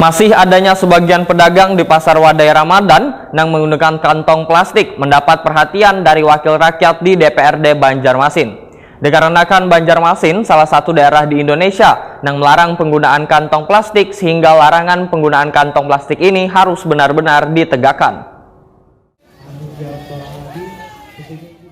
Masih adanya sebagian pedagang di Pasar Wadai Ramadan yang menggunakan kantong plastik mendapat perhatian dari wakil rakyat di DPRD Banjarmasin. Dikarenakan Banjarmasin salah satu daerah di Indonesia yang melarang penggunaan kantong plastik sehingga larangan penggunaan kantong plastik ini harus benar-benar ditegakkan.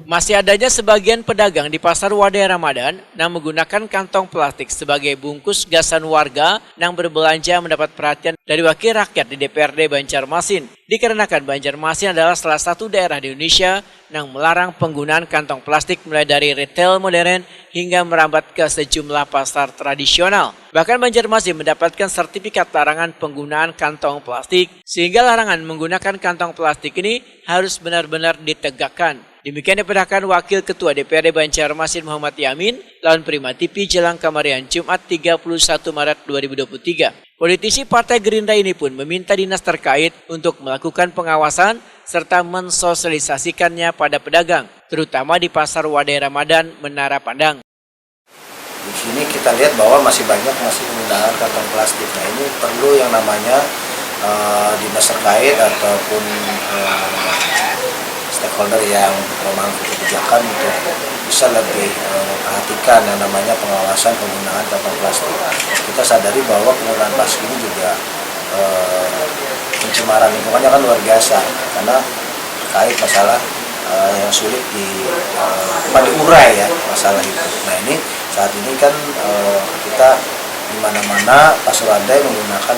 Masih adanya sebagian pedagang di Pasar Wadai Ramadan yang menggunakan kantong plastik sebagai bungkus gasan warga yang berbelanja mendapat perhatian dari wakil rakyat di DPRD Banjarmasin. Dikarenakan Banjarmasin adalah salah satu daerah di Indonesia yang melarang penggunaan kantong plastik mulai dari retail modern hingga merambat ke sejumlah pasar tradisional. Bahkan Banjarmasin mendapatkan sertifikat larangan penggunaan kantong plastik sehingga larangan menggunakan kantong plastik ini harus benar-benar ditegakkan. Demikian diperintahkan Wakil Ketua DPRD Banjarmasin Muhammad Yamin lawan Prima TV Jelang Kamarian Jumat 31 Maret 2023. Politisi Partai Gerindra ini pun meminta dinas terkait untuk melakukan pengawasan serta mensosialisasikannya pada pedagang, terutama di Pasar Wadai Ramadan Menara Pandang. Di sini kita lihat bahwa masih menggunakan kantong plastik. Nah, ini perlu yang namanya dinas terkait ataupun stakeholder yang memangku kebijakan untuk bisa lebih memperhatikan yang namanya pengawasan penggunaan kantong plastik. Kita sadari bahwa penggunaan plastik ini juga pencemaran lingkungannya kan luar biasa karena terkait masalah yang sulit diurai ya masalah itu. Nah, ini saat ini kan kita di mana-mana Pasar Wadai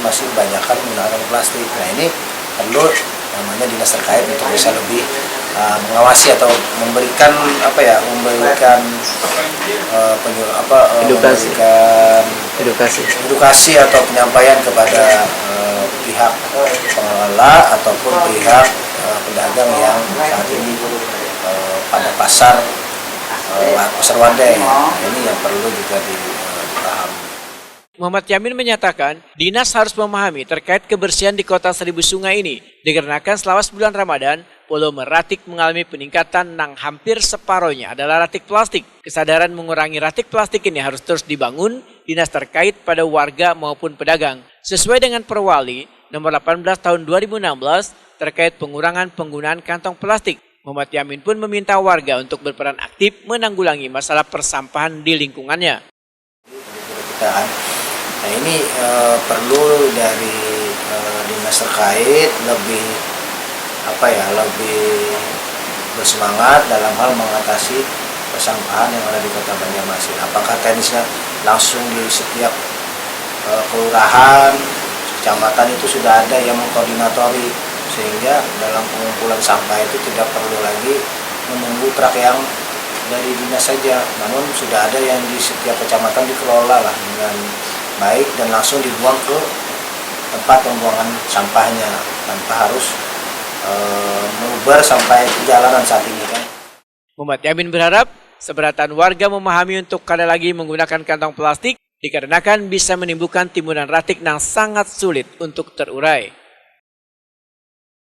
masih banyakkan menggunakan plastik. Nah, ini perlu namanya dinas terkait untuk bisa lebih mengawasi atau memberikan edukasi atau penyampaian kepada pihak pengelola ataupun pihak pedagang yang saat ini pada pasar Wadai. Nah, ini yang perlu juga dipahami. Muhammad Yamin menyatakan, dinas harus memahami terkait kebersihan di kota Seribu Sungai ini, dikarenakan selama bulan Ramadan, volume ratik mengalami peningkatan yang hampir separohnya adalah ratik plastik. Kesadaran mengurangi ratik plastik ini harus terus dibangun dinas terkait pada warga maupun pedagang. Sesuai dengan Perwali nomor 18 tahun 2016 terkait pengurangan penggunaan kantong plastik, Muhammad Yamin pun meminta warga untuk berperan aktif menanggulangi masalah persampahan di lingkungannya. Nah, ini perlu dari dinas terkait lebih bersemangat dalam hal mengatasi persampahan yang ada di Kota Banjarmasin. Apakah teknisnya langsung di setiap kelurahan, kecamatan itu sudah ada yang mengkoordinatori sehingga dalam pengumpulan sampah itu tidak perlu lagi menunggu truk yang dari dinas saja, namun sudah ada yang di setiap kecamatan dikelola lah dengan baik dan langsung dibuang ke tempat pembuangan sampahnya tanpa harus mengubar sampai ke jalanan saat ini kan. Muhammad Yamin berharap seberatan warga memahami untuk kada lagi menggunakan kantong plastik dikarenakan bisa menimbulkan timbunan ratik yang sangat sulit untuk terurai.